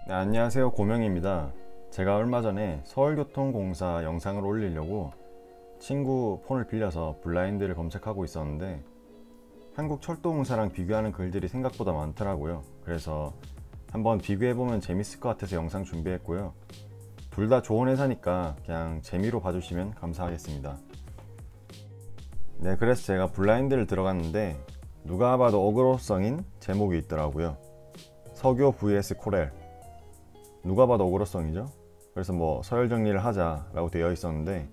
네, 안녕하세요. 고명입니다. 제가 얼마 전에 서울교통공사 영상을 올리려고 친구 폰을 빌려서 블라인드를 검색하고 있었는데 한국철도공사랑 비교하는 글들이 생각보다 많더라고요. 그래서 한번 비교해보면 재밌을 것 같아서 영상 준비했고요. 둘 다 좋은 회사니까 그냥 재미로 봐주시면 감사하겠습니다. 네, 그래서 제가 블라인드를 들어갔는데 누가 봐도 어그로성인 제목이 있더라고요. 석유 vs 코렐. 누가 봐도 어그로성이죠. 그래서 뭐 서열 정리를 하자라고 되어 있었는데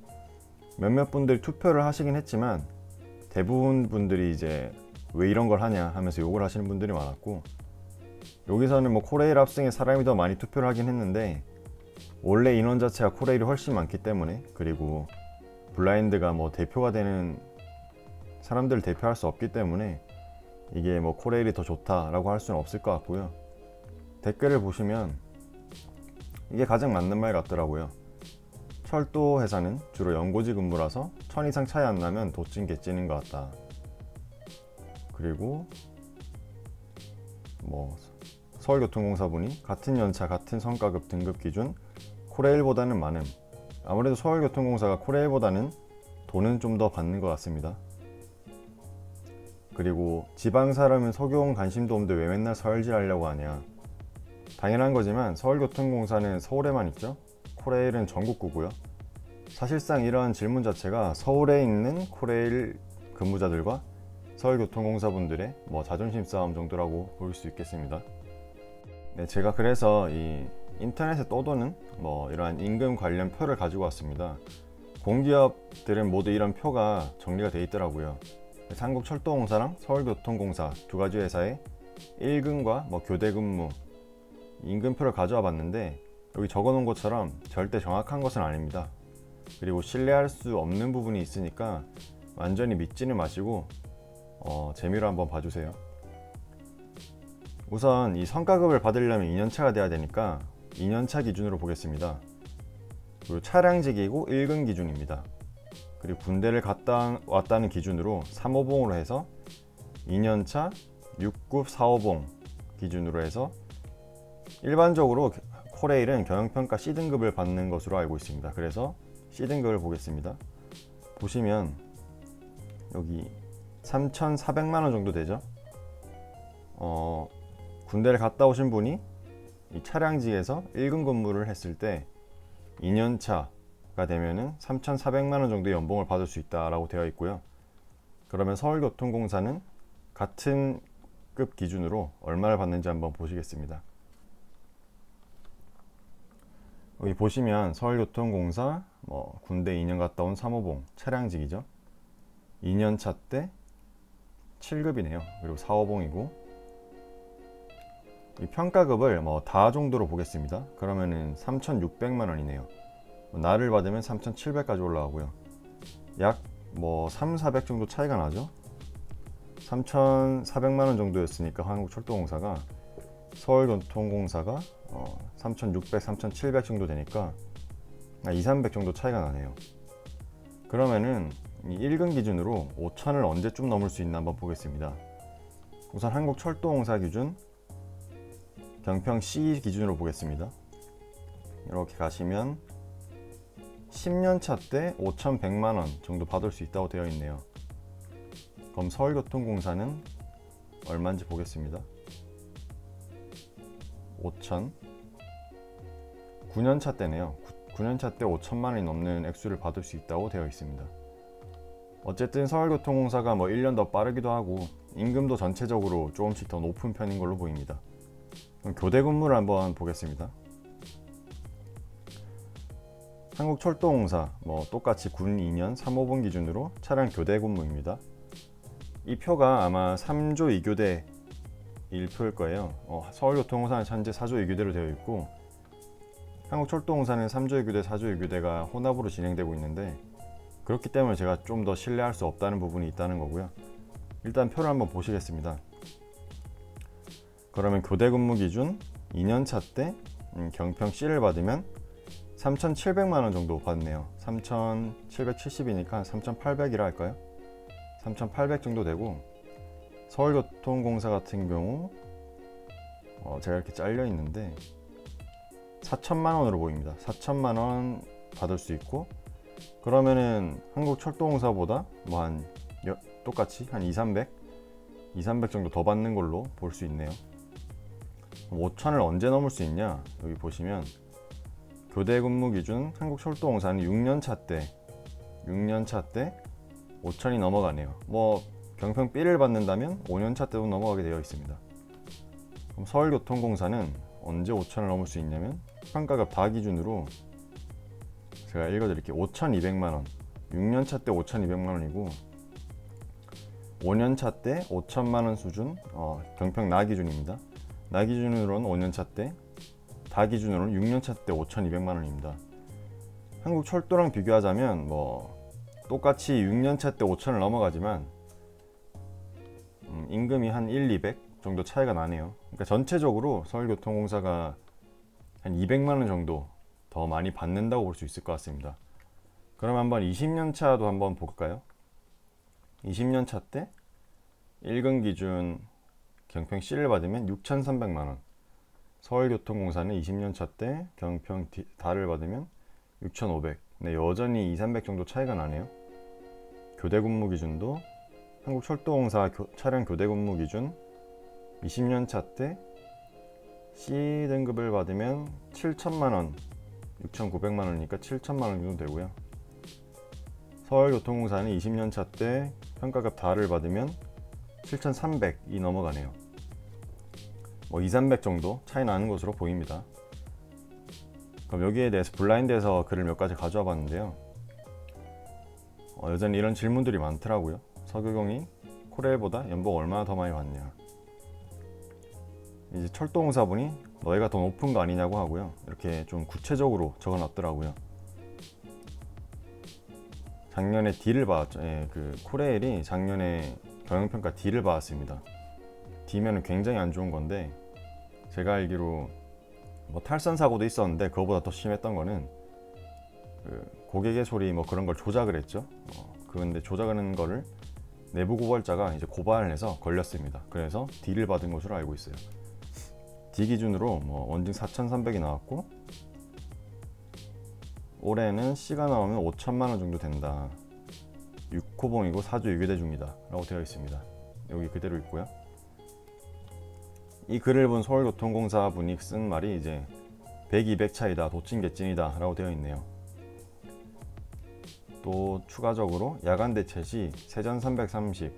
몇몇 분들이 투표를 하시긴 했지만 대부분 분들이 이제 왜 이런 걸 하냐 하면서 욕을 하시는 분들이 많았고, 여기서는 뭐 코레일 합승에 사람이 더 많이 투표를 하긴 했는데 원래 인원 자체가 코레일이 훨씬 많기 때문에, 그리고 블라인드가 뭐 대표가 되는 사람들을 대표할 수 없기 때문에 이게 뭐 코레일이 더 좋다라고 할 수는 없을 것 같고요. 댓글을 보시면 이게 가장 맞는 말 같더라고요. 철도 회사는 주로 연고지 근무라서 1000 이상 차이 안 나면 도찐 개찐인 것 같다. 그리고 뭐 서울교통공사분이 같은 연차 같은 성과급 등급 기준 코레일보다는 많음. 아무래도 서울교통공사가 코레일보다는 돈은 좀 더 받는 것 같습니다. 그리고 지방 사람은 석유원 관심도 없는데 왜 맨날 서울질 하려고 하냐. 당연한 거지만 서울교통공사는 서울에만 있죠. 코레일은 전국구고요. 사실상 이러한 질문 자체가 서울에 있는 코레일 근무자들과 서울교통공사분들의 뭐 자존심 싸움 정도라고 볼 수 있겠습니다. 네, 제가 그래서 이 인터넷에 떠도는 뭐 이러한 임금 관련 표를 가지고 왔습니다. 공기업들은 모두 이런 표가 정리가 되어 있더라고요. 그래서 한국철도공사랑 서울교통공사 두 가지 회사의 1근과 뭐 교대 근무 임금표를 가져와 봤는데 여기 적어 놓은 것처럼 절대 정확한 것은 아닙니다. 그리고 신뢰할 수 없는 부분이 있으니까 완전히 믿지는 마시고 재미로 한번 봐주세요. 우선 이 성과급을 받으려면 2년차가 돼야 되니까 2년차 기준으로 보겠습니다. 그리고 차량직이고 1근 기준입니다. 그리고 군대를 갔다 왔다는 기준으로 3호봉으로 해서 2년차 6급 4호봉 기준으로 해서, 일반적으로 코레일은 경영평가 C등급을 받는 것으로 알고 있습니다. 그래서 C등급을 보겠습니다. 보시면 여기 3,400만원 정도 되죠. 군대를 갔다 오신 분이 이 차량직에서 1근 근무를 했을 때 2년차가 되면은 3,400만원 정도의 연봉을 받을 수 있다라고 되어 있고요. 그러면 서울교통공사는 같은 급 기준으로 얼마를 받는지 한번 보시겠습니다. 여기 보시면 서울교통공사 뭐 군대 2년 갔다 온 3호봉 차량직이죠. 2년차 때 7급이네요. 그리고 4호봉이고, 이 평가급을 뭐 다 정도로 보겠습니다. 그러면은 3,600만 원이네요. 나를 받으면 3,700까지 올라가고요. 약 뭐 3, 400 정도 차이가 나죠. 3,400만 원 정도였으니까 한국철도공사가, 서울교통공사가 3,600, 3,700 정도 되니까 2, 300 정도 차이가 나네요. 그러면은 이 1근 기준으로 5,000을 언제쯤 넘을 수 있나 한번 보겠습니다. 우선 한국철도공사 기준 경평 C 기준으로 보겠습니다. 이렇게 가시면 10년차 때 5,100만원 정도 받을 수 있다고 되어 있네요. 그럼 서울교통공사는 얼마인지 보겠습니다. 5,000, 9년차 때네요. 9년차 때 5천만원이 넘는 액수를 받을 수 있다고 되어 있습니다. 어쨌든 서울교통공사가 뭐 1년 더 빠르기도 하고 임금도 전체적으로 조금씩 더 높은 편인 걸로 보입니다. 그럼 교대 근무를 한번 보겠습니다. 한국철도공사 뭐 똑같이 군 2년 3호분 기준으로 차량 교대 근무입니다. 이 표가 아마 3조 2교대 1표일 거예요. 서울교통공사는 현재 4조 2교대로 되어 있고 한국철도공사는 3조 2교대 4조 2교대가 혼합으로 진행되고 있는데, 그렇기 때문에 제가 좀 더 신뢰할 수 없다는 부분이 있다는 거고요. 일단 표를 한번 보시겠습니다. 그러면 교대 근무 기준 2년차 때 경평 C를 받으면 3,700만원 정도 받네요. 3,770이니까 3,800이라 할까요? 3,800 정도 되고, 서울교통공사 같은 경우 제가 이렇게 잘려 있는데 4천만 원으로 보입니다. 4천만 원 받을 수 있고, 그러면은 한국철도공사보다 뭐 한 똑같이 한 2, 300 정도 더 받는 걸로 볼 수 있네요. 5천을 언제 넘을 수 있냐? 여기 보시면 교대 근무 기준 한국철도공사는 6년차 때 5천이 넘어가네요. 뭐 경평 B를 받는다면 5년차 때도 넘어가게 되어 있습니다. 그럼 서울교통공사는 언제 5천을 넘을 수 있냐면 평가급 다 기준으로 제가 읽어드릴게요. 5,200만 원, 6년차 때 5,200만 원이고 5년차 때 5천만 원 수준, 경평 나 기준입니다. 나 기준으로는 5년차 때, 다 기준으로는 6년차 때 5,200만 원입니다. 한국철도랑 비교하자면 뭐 똑같이 6년차 때 5천을 넘어가지만 임금이 한 1, 200 정도 차이가 나네요. 그러니까 전체적으로 서울교통공사가 한 200만 원 정도 더 많이 받는다고 볼 수 있을 것 같습니다. 그럼 한번 20년 차도 한번 볼까요? 20년 차 때 1급 기준 경평 C를 받으면 6,300만 원. 서울교통공사는 20년 차 때 경평 다를 받으면 6,500. 네, 여전히 2, 300 정도 차이가 나네요. 교대 근무 기준도 한국철도공사 차량 교대 근무 기준 20년 차 때 C 등급을 받으면 7천만 원, 6,900만 원이니까 7천만 원 정도 되고요. 서울교통공사는 20년 차 때 평가급 다를 받으면 7,300이 넘어가네요. 뭐 2, 300 정도 차이 나는 것으로 보입니다. 그럼 여기에 대해서 블라인드에서 글을 몇 가지 가져와 봤는데요. 여전히 이런 질문들이 많더라고요. 서교경이 코레일보다 연봉 얼마나 더 많이 받냐. 이제 철도공사분이 너희가 더 높은 거 아니냐고 하고요. 이렇게 좀 구체적으로 적어놨더라고요. 작년에 D를 받았죠. 예, 그 코레일이 작년에 경영평가 D를 받았습니다. D면은 굉장히 안 좋은 건데, 제가 알기로 뭐 탈선 사고도 있었는데 그거보다 더 심했던 거는 그 고객의 소리 뭐 그런 걸 조작을 했죠. 그런데 조작하는 거를 내부 고발자가 이제 고발을 해서 걸렸습니다. 그래서 D를 받은 것으로 알고 있어요. D 기준으로 뭐 원증 4,300이 나왔고, 올해는 C가 나오면 5천만 원 정도 된다. 6호봉이고 4주 유교대 중이다 라고 되어 있습니다. 여기 그대로 있고요. 이 글을 본 서울교통공사 분이 쓴 말이 이제 100, 200 차이다, 도찐개찐이다 라고 되어 있네요. 또 추가적으로 야간 대체 시 세전 330,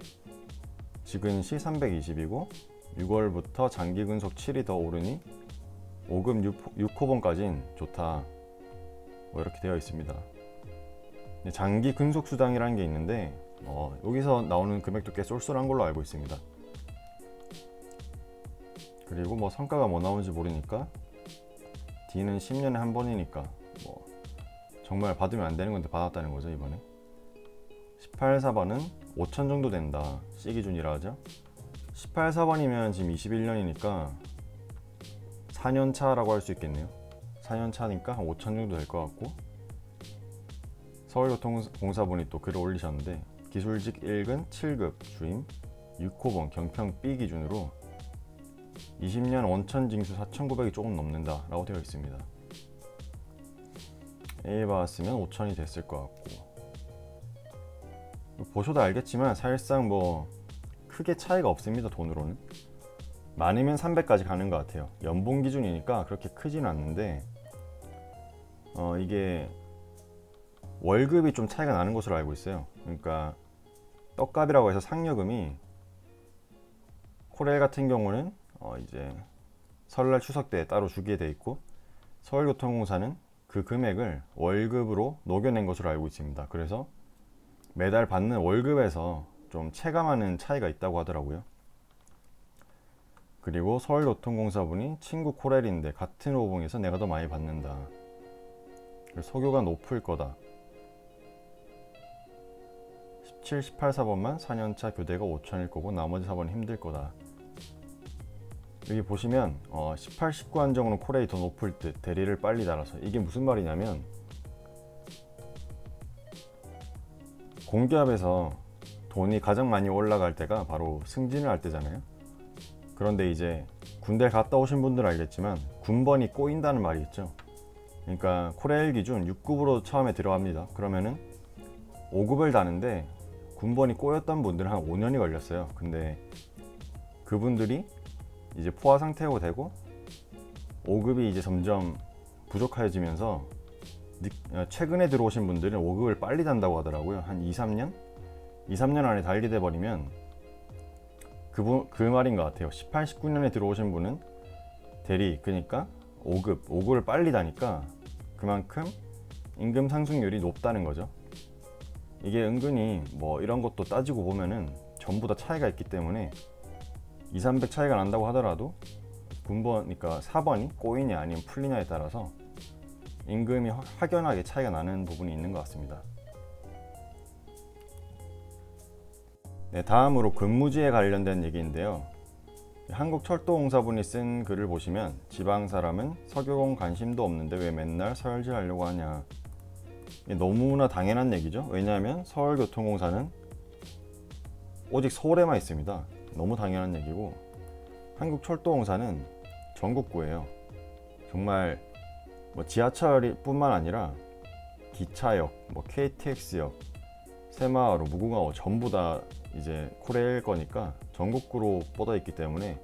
직근 시 320이고 6월부터 장기 근속 7이 더 오르니 5급 6호봉까지는 좋다, 뭐 이렇게 되어 있습니다. 장기 근속 수당이라는 게 있는데 여기서 나오는 금액도 꽤 쏠쏠한 걸로 알고 있습니다. 그리고 뭐 성과가 뭐 나오는지 모르니까 D는 10년에 한 번이니까 뭐 정말 받으면 안 되는 건데 받았다는 거죠. 이번에 18사번은 5천 정도 된다, C 기준이라 하죠. 18사번이면 지금 21년이니까 4년 차라고 할 수 있겠네요. 4년 차니까 한 5천 정도 될 것 같고, 서울교통공사분이 또 글을 올리셨는데 기술직 1근 7급 주임 6호봉 경평 B 기준으로 20년 원천 징수 4,900이 조금 넘는다 라고 되어 있습니다. A 받았으면 5천이 됐을 것 같고, 보셔도 알겠지만 사실상 뭐 크게 차이가 없습니다. 돈으로는 많으면 300까지 가는 것 같아요. 연봉 기준이니까 그렇게 크지는 않는데 이게 월급이 좀 차이가 나는 것으로 알고 있어요. 그러니까 떡값이라고 해서 상여금이 코레일 같은 경우는 이제 설날 추석 때 따로 주게 돼 있고, 서울교통공사는 그 금액을 월급으로 녹여낸 것으로 알고 있습니다. 그래서 매달 받는 월급에서 좀 체감하는 차이가 있다고 하더라고요. 그리고 서울교통공사분이 친구 코레일인데 같은 호봉에서 내가 더 많이 받는다, 소교가 높을 거다, 17, 18 사번만 4년차 교대가 5천일 거고 나머지 사번은 힘들 거다. 여기 보시면 18, 19 한정으로 코레일이 더 높을 듯, 대리를 빨리 달아서. 이게 무슨 말이냐면 공기업에서 돈이 가장 많이 올라갈 때가 바로 승진을 할 때잖아요. 그런데 이제 군대 갔다 오신 분들은 알겠지만 군번이 꼬인다는 말이 있죠. 그러니까 코레일 기준 6급으로 처음에 들어갑니다. 그러면은 5급을 다는데 군번이 꼬였던 분들은 한 5년이 걸렸어요. 근데 그분들이 이제 포화 상태가 되고 5급이 이제 점점 부족해지면서 최근에 들어오신 분들은 5급을 빨리 단다고 하더라고요. 한 2-3년 안에 달게 돼 버리면 그 말인 것 같아요. 18-19년에 들어오신 분은 대리, 그러니까 5급을 빨리 다니까 그만큼 임금 상승률이 높다는 거죠. 이게 은근히 뭐 이런 것도 따지고 보면은 전부 다 차이가 있기 때문에 200-300 차이가 난다고 하더라도 군번, 그러니까 4번이 꼬이냐 아니면 풀리냐에 따라서 임금이 확연하게 차이가 나는 부분이 있는 것 같습니다. 네, 다음으로 근무지에 관련된 얘기인데요. 한국철도공사분이 쓴 글을 보시면 지방 사람은 석유공 관심도 없는데 왜 맨날 서열질 하려고 하냐. 너무나 당연한 얘기죠. 왜냐하면 서울교통공사는 오직 서울에만 있습니다. 너무 당연한 얘기고, 한국철도공사는 전국구예요. 정말 뭐 지하철뿐만 아니라 기차역, 뭐 KTX역, 새마을호, 무궁화호 전부 다 이제 코레일 거니까 전국구로 뻗어 있기 때문에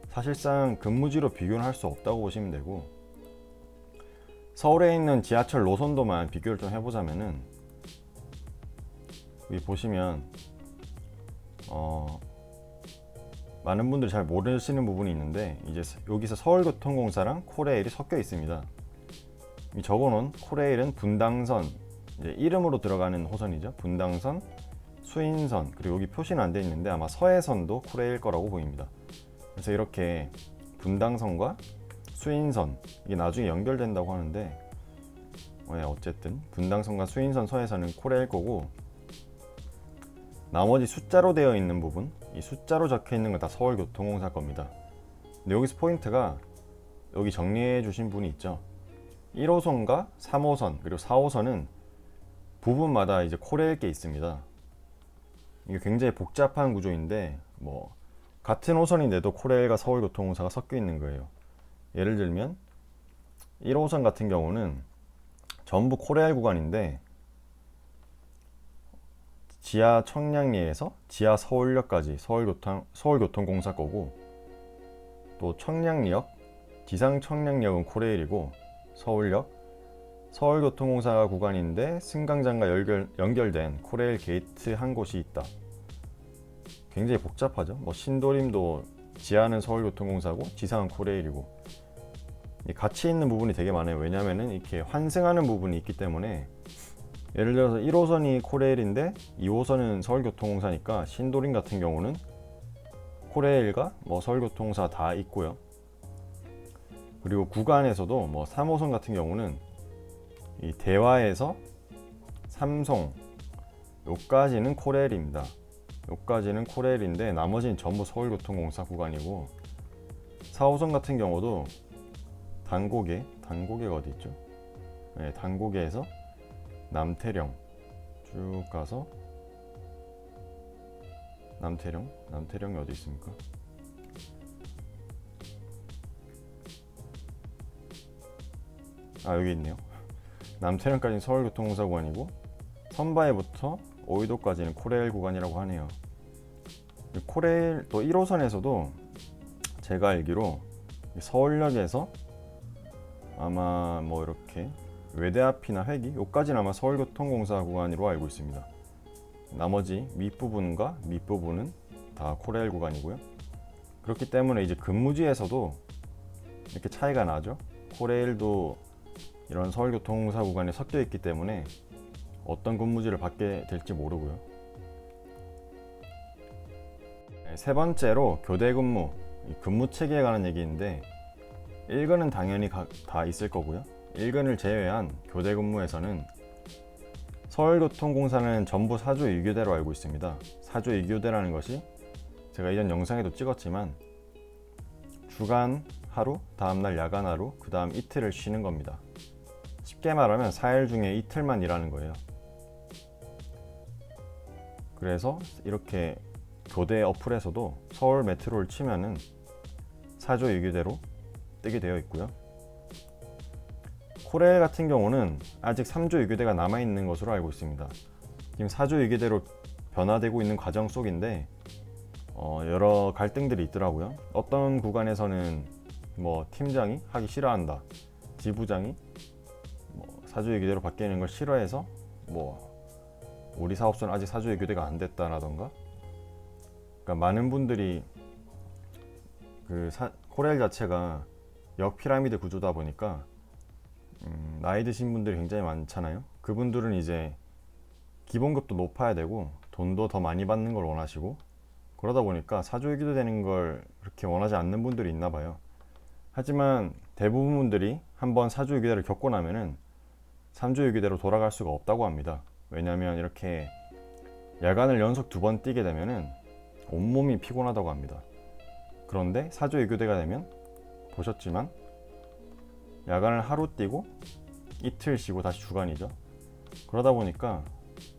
사실상 근무지로 비교는 할 수 없다고 보시면 되고, 서울에 있는 지하철 노선도만 비교를 좀 해보자면은 여기 보시면 많은 분들이 잘 모르시는 부분이 있는데, 이제 여기서 서울교통공사랑 코레일이 섞여 있습니다. 이 적어놓은 코레일은 분당선, 이제 이름으로 들어가는 호선이죠. 분당선, 수인선, 그리고 여기 표시는 안 돼 있는데 아마 서해선도 코레일 거라고 보입니다. 그래서 이렇게 분당선과 수인선, 이게 나중에 연결된다고 하는데, 어쨌든 분당선과 수인선, 서해선은 코레일 거고, 나머지 숫자로 되어 있는 부분, 이 숫자로 적혀 있는 건 다 서울교통공사 겁니다. 근데 여기서 포인트가, 여기 정리해 주신 분이 있죠. 1호선과 3호선 그리고 4호선은 부분마다 이제 코레일 게 있습니다. 이게 굉장히 복잡한 구조인데, 뭐 같은 호선인데도 코레일과 서울교통공사가 섞여 있는 거예요. 예를 들면 1호선 같은 경우는 전부 코레일 구간인데, 지하 청량리에서 지하 서울역까지 서울교통공사 거고, 또 청량리역, 지상 청량리역은 코레일이고, 서울역, 서울교통공사 구간인데 승강장과 연결된 코레일 게이트 한 곳이 있다. 굉장히 복잡하죠. 뭐 신도림도 지하는 서울교통공사고 지상은 코레일이고, 같이 있는 부분이 되게 많아요. 왜냐면은 이렇게 환승하는 부분이 있기 때문에, 예를 들어서 1호선이 코레일인데 2호선은 서울교통공사니까 신도림 같은 경우는 코레일과 뭐 서울교통공사 다 있고요. 그리고 구간에서도 뭐 3호선 같은 경우는 이 대화에서 삼성 요까지는 코레일입니다. 요까지는 코레일인데 나머지는 전부 서울교통공사 구간이고, 4호선 같은 경우도 단고개가 어디 있죠? 네, 단고개에서 남태령 쭉 가서 남태령이 어디 있습니까? 여기 있네요. 남태령까지는 서울교통공사 구간이고, 선바위부터 오이도까지는 코레일 구간이라고 하네요. 코레일 또 1호선에서도 제가 알기로 서울역에서 아마 뭐 이렇게 외대 앞이나 회기 여기까지는 아마 서울교통공사 구간으로 알고 있습니다. 나머지 밑부분과 밑부분은 다 코레일 구간이고요. 그렇기 때문에 이제 근무지에서도 이렇게 차이가 나죠. 코레일도 이런 서울교통공사 구간에 섞여 있기 때문에 어떤 근무지를 받게 될지 모르고요. 세 번째로 교대 근무, 근무 체계에 관한 얘기인데, 1근은 당연히 다 있을 거고요. 1근을 제외한 교대 근무에서는 서울교통공사는 전부 사조 2교대로 알고 있습니다. 사조 2교대라는 것이 제가 이전 영상에도 찍었지만 주간 하루, 다음날 야간 하루, 그 다음 이틀을 쉬는 겁니다. 쉽게 말하면 4일 중에 이틀만 일하는 거예요. 그래서 이렇게 교대 어플에서도 서울 메트로를 치면은 사조 2교대로 뜨게 되어 있고요. 코레일 같은 경우는 아직 3조 유교대가 남아있는 것으로 알고 있습니다. 지금 4조 유교대로 변화되고 있는 과정 속인데 여러 갈등들이 있더라고요. 어떤 구간에서는 뭐 팀장이 하기 싫어한다, 지부장이 뭐 4조 유교대로 바뀌는 걸 싫어해서 뭐 우리 사업소는 아직 4조 유교대가 안 됐다라던가, 그러니까 많은 분들이 코레일 자체가 역피라미드 구조다 보니까 나이 드신 분들이 굉장히 많잖아요. 그분들은 이제 기본급도 높아야 되고 돈도 더 많이 받는 걸 원하시고, 그러다 보니까 4조 유교대 되는 걸 그렇게 원하지 않는 분들이 있나 봐요. 하지만 대부분 분들이 한번 4조 유교대를 겪고 나면은 3조 유교대로 돌아갈 수가 없다고 합니다. 왜냐하면 이렇게 야간을 연속 2번 뛰게 되면은 온몸이 피곤하다고 합니다. 그런데 4조 유교대가 되면 보셨지만 야간을 하루 뛰고 이틀 쉬고 다시 주간이죠. 그러다 보니까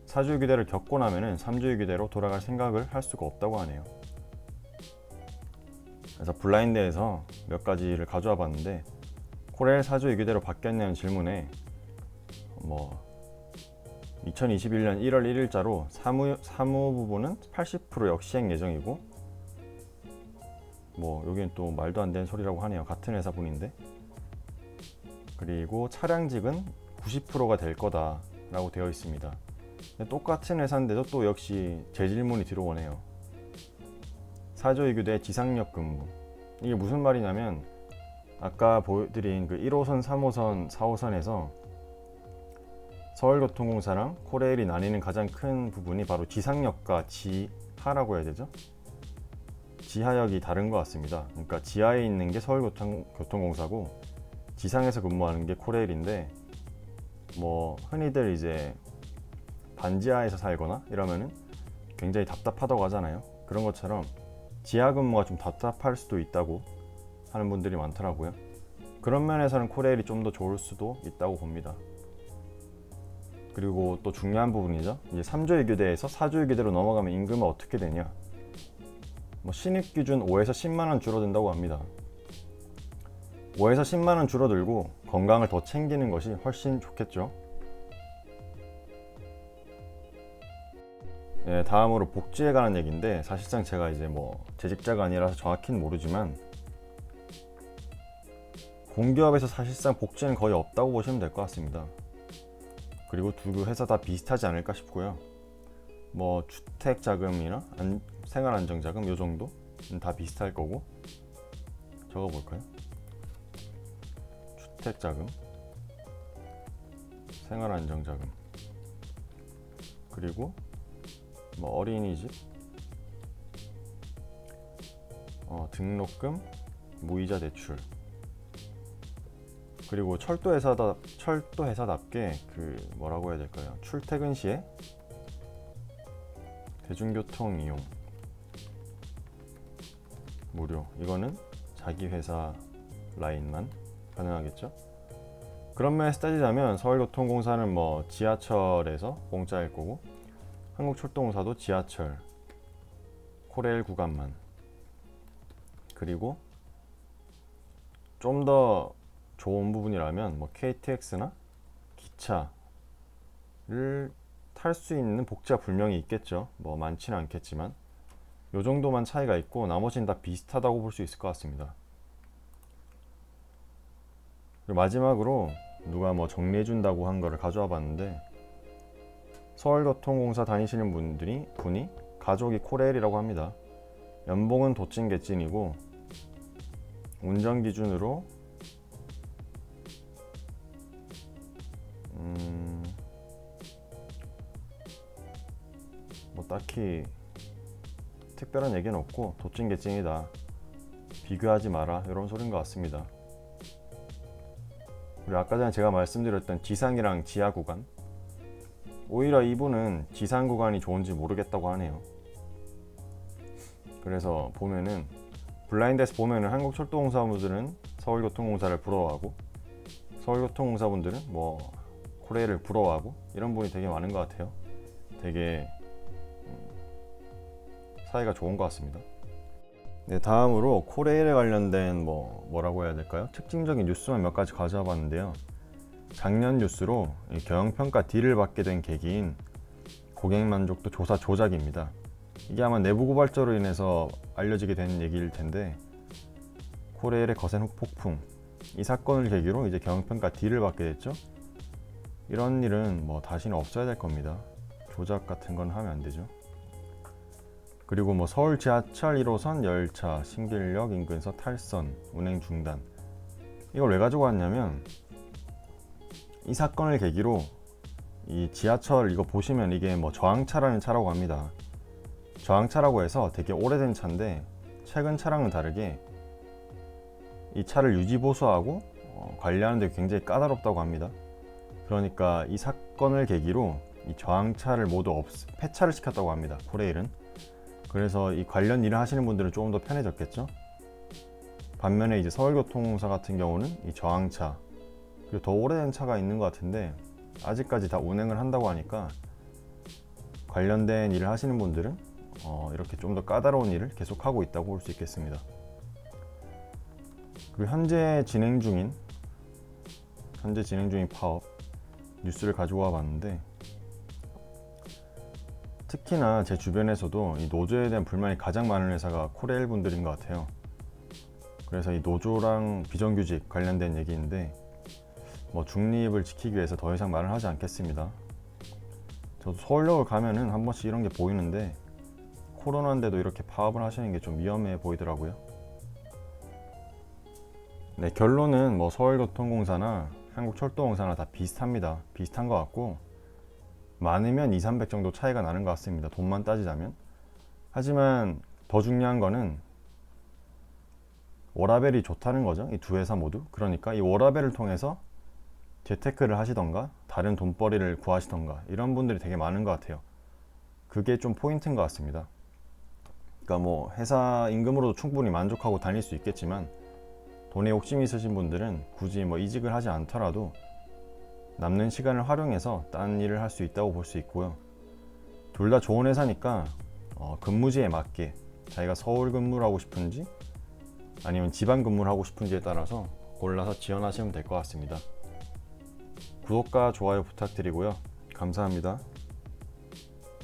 4조 유교대를 겪고 나면은 3조 유교대로 돌아갈 생각을 할 수가 없다고 하네요. 그래서 블라인드에서 몇 가지를 가져와 봤는데, 코레일 4조 유교대로 바뀌었냐는 질문에 2021년 1월 1일자로 사무 부분은 80% 역시행 예정이고, 여기는 또 말도 안 되는 소리라고 하네요. 같은 회사 분인데. 그리고 차량직은 90%가 될 거다라고 되어 있습니다. 똑같은 회사인데도 또 역시 재질문이 들어오네요. 4조 유교대 지상역 근무. 이게 무슨 말이냐면, 아까 보여드린 그 1호선, 3호선, 4호선에서 서울교통공사랑 코레일이 나뉘는 가장 큰 부분이 바로 지상역과 지하라고 해야 되죠? 지하역이 다른 것 같습니다. 그러니까 지하에 있는 게 서울교통공사고 지상에서 근무하는 게 코레일인데, 흔히들 이제 반지하에서 살거나 이러면은 굉장히 답답하다고 하잖아요. 그런 것처럼 지하 근무가 좀 답답할 수도 있다고 하는 분들이 많더라고요. 그런 면에서는 코레일이 좀 더 좋을 수도 있다고 봅니다. 그리고 또 중요한 부분이죠. 이제 3조 유교대에서 4조 유교대로 넘어가면 임금은 어떻게 되냐. 신입 기준 5에서 10만원 줄어든다고 합니다. 5에서 10만원 줄어들고 건강을 더 챙기는 것이 훨씬 좋겠죠. 네, 다음으로 복지에 관한 얘기인데, 사실상 제가 이제 재직자가 아니라서 정확히는 모르지만 공기업에서 사실상 복지는 거의 없다고 보시면 될 것 같습니다. 그리고 두 회사 다 비슷하지 않을까 싶고요. 주택자금이나 생활안정자금 요 정도는 다 비슷할 거고, 적어볼까요? 주택자금, 생활안정자금, 그리고 어린이집, 등록금, 무이자 대출, 그리고 철도 회사답게 뭐라고 해야 될까요? 출퇴근 시에 대중교통 이용 무료. 이거는 자기 회사 라인만 가능하겠죠? 그런 면에서 따지자면 서울교통공사는 지하철에서 공짜일 거고, 한국철도공사도 지하철, 코레일 구간만. 그리고 좀 더 좋은 부분이라면 KTX나 기차를 탈 수 있는 복지가 분명히 있겠죠. 많지는 않겠지만 요 정도만 차이가 있고 나머지는 다 비슷하다고 볼 수 있을 것 같습니다. 그리고 마지막으로 누가 정리해준다고 한 거를 가져와 봤는데, 서울교통공사 다니시는 분이 가족이 코레일이라고 합니다. 연봉은 도찐개찐이고 운전 기준으로 딱히 특별한 얘기는 없고 도찐개찐이다, 비교하지 마라, 이런 소린 것 같습니다. 그리고 아까 전에 제가 말씀드렸던 지상이랑 지하 구간, 오히려 이분은 지상 구간이 좋은지 모르겠다고 하네요. 그래서 보면은 블라인드에서 보면은 한국철도공사분들은 서울교통공사를 부러워하고, 서울교통공사분들은 코레일을 부러워하고, 이런 분이 되게 많은 것 같아요. 되게 사이가 좋은 것 같습니다. 네, 다음으로 코레일에 관련된 뭐라고 해야 될까요? 특징적인 뉴스만 몇 가지 가져와 봤는데요. 작년 뉴스로 이 경영평가 D를 받게 된 계기인 고객 만족도 조사 조작입니다. 이게 아마 내부 고발자로 인해서 알려지게 된 얘기일 텐데, 코레일의 거센 폭풍, 이 사건을 계기로 이제 경영평가 D를 받게 됐죠. 이런 일은 뭐 다시는 없어야 될 겁니다. 조작 같은 건 하면 안 되죠. 그리고 뭐 서울 지하철 1호선 열차 신길역 인근서 탈선 운행 중단, 이걸 왜 가지고 왔냐면, 이 사건을 계기로 이 지하철 이거 보시면 이게 뭐 저항차라는 차라고 합니다. 저항차라고 해서 되게 오래된 차인데, 최근 차랑은 다르게 이 차를 유지보수하고 관리하는 데 굉장히 까다롭다고 합니다. 그러니까 이 사건을 계기로 이 저항차를 모두 폐차를 시켰다고 합니다, 코레일은. 그래서 이 관련 일을 하시는 분들은 조금 더 편해졌겠죠. 반면에 이제 서울교통공사 같은 경우는 이 저항차, 그리고 더 오래된 차가 있는 것 같은데 아직까지 다 운행을 한다고 하니까, 관련된 일을 하시는 분들은 이렇게 좀 더 까다로운 일을 계속하고 있다고 볼 수 있겠습니다. 그리고 현재 진행 중인 파업 뉴스를 가지고 와 봤는데, 특히나 제 주변에서도 이 노조에 대한 불만이 가장 많은 회사가 코레일 분들인 것 같아요. 그래서 이 노조랑 비정규직 관련된 얘기인데, 뭐 중립을 지키기 위해서 더 이상 말을 하지 않겠습니다. 저도 서울역을 가면은 한 번씩 이런 게 보이는데, 코로나인데도 이렇게 파업을 하시는 게 좀 위험해 보이더라고요. 네, 결론은 뭐 서울교통공사나 한국철도공사나 다 비슷합니다. 비슷한 것 같고, 많으면 200~300 정도 차이가 나는 것 같습니다, 돈만 따지자면. 하지만 더 중요한 거는 워라밸이 좋다는 거죠, 이 두 회사 모두. 그러니까 이 워라밸을 통해서 재테크를 하시던가 다른 돈벌이를 구하시던가 이런 분들이 되게 많은 것 같아요. 그게 좀 포인트인 것 같습니다. 그러니까 뭐 회사 임금으로도 충분히 만족하고 다닐 수 있겠지만, 돈에 욕심이 있으신 분들은 굳이 뭐 이직을 하지 않더라도 남는 시간을 활용해서 딴 일을 할 수 있다고 볼 수 있고요. 둘 다 좋은 회사니까 근무지에 맞게 자기가 서울 근무를 하고 싶은지 아니면 지방 근무를 하고 싶은지에 따라서 골라서 지원하시면 될 것 같습니다. 구독과 좋아요 부탁드리고요. 감사합니다.